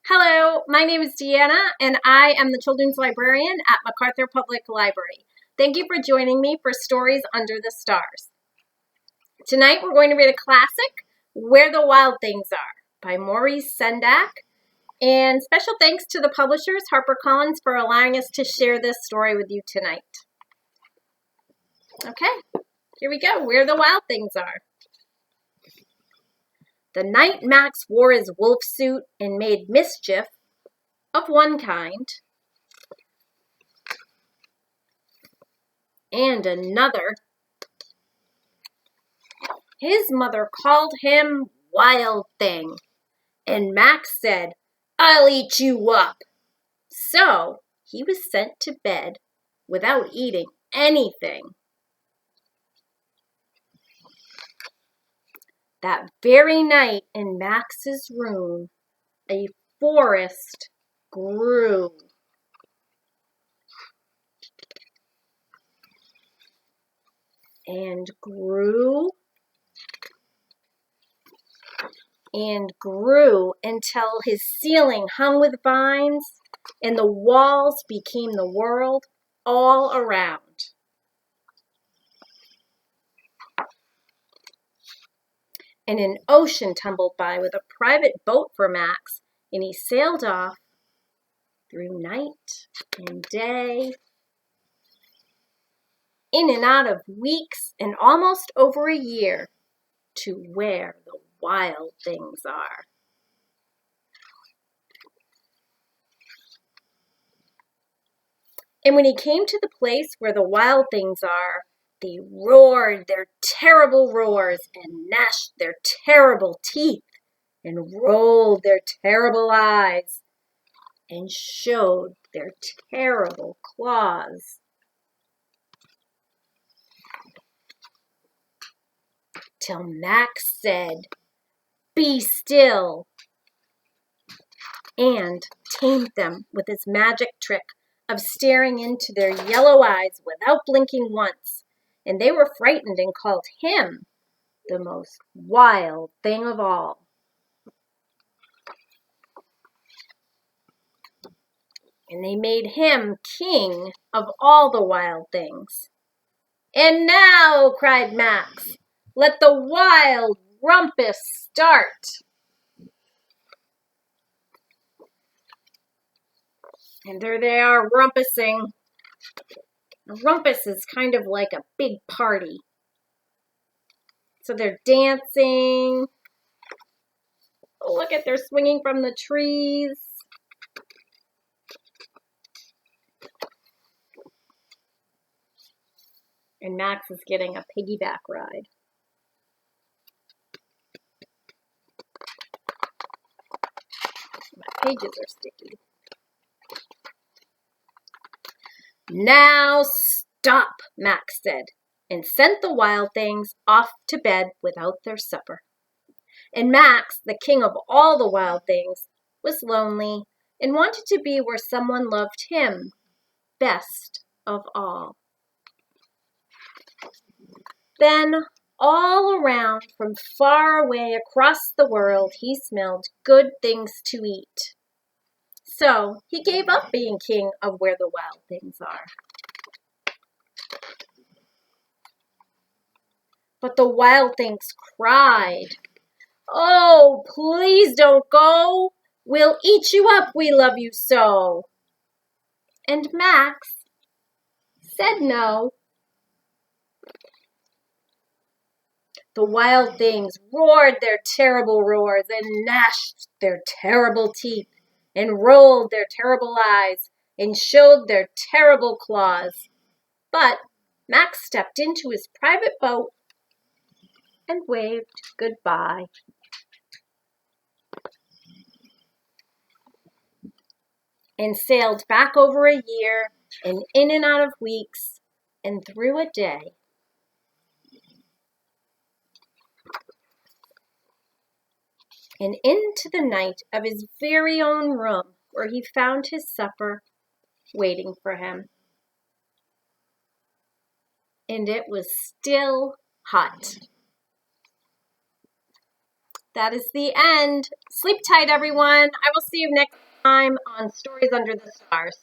Hello, my name is Deanna, and I am the Children's Librarian at MacArthur Public Library. Thank you for joining me for Stories Under the Stars. Tonight we're going to read a classic, Where the Wild Things Are, by Maurice Sendak. And special thanks to the publishers, HarperCollins, for allowing us to share this story with you tonight. Okay, here we go, Where the Wild Things Are. The night Max wore his wolf suit and made mischief of one kind and another, his mother called him Wild Thing, and Max said, "I'll eat you up." So he was sent to bed without eating anything. That very night in Max's room, a forest grew. And grew and grew until his ceiling hung with vines and the walls became the world all around. And an ocean tumbled by with a private boat for Max, and he sailed off through night and day, in and out of weeks and almost over a year, to where the wild things are. And when he came to the place where the wild things are, they roared their terrible roars and gnashed their terrible teeth and rolled their terrible eyes and showed their terrible claws. Till Max said, "Be still," and tamed them with his magic trick of staring into their yellow eyes without blinking once, and they were frightened and called him the most wild thing of all. And they made him king of all the wild things. "And now," cried Max, "let the wild rumpus start." And there they are rumpusing. A rumpus is kind of like a big party. So they're dancing. Oh, look at, they're swinging from the trees. And Max is getting a piggyback ride. My pages are sticky. "Now stop," Max said, and sent the wild things off to bed without their supper. And Max, the king of all the wild things, was lonely and wanted to be where someone loved him best of all. Then, all around, from far away across the world, he smelled good things to eat. So he gave up being king of where the wild things are. But the wild things cried, "Oh, please don't go. We'll eat you up, we love you so." And Max said no. The wild things roared their terrible roars and gnashed their terrible teeth and rolled their terrible eyes and showed their terrible claws. But Max stepped into his private boat and waved goodbye. And sailed back over a year and in and out of weeks and through a day. And into the night of his very own room, where he found his supper waiting for him. And it was still hot. That is the end. Sleep tight, everyone. I will see you next time on Stories Under the Stars.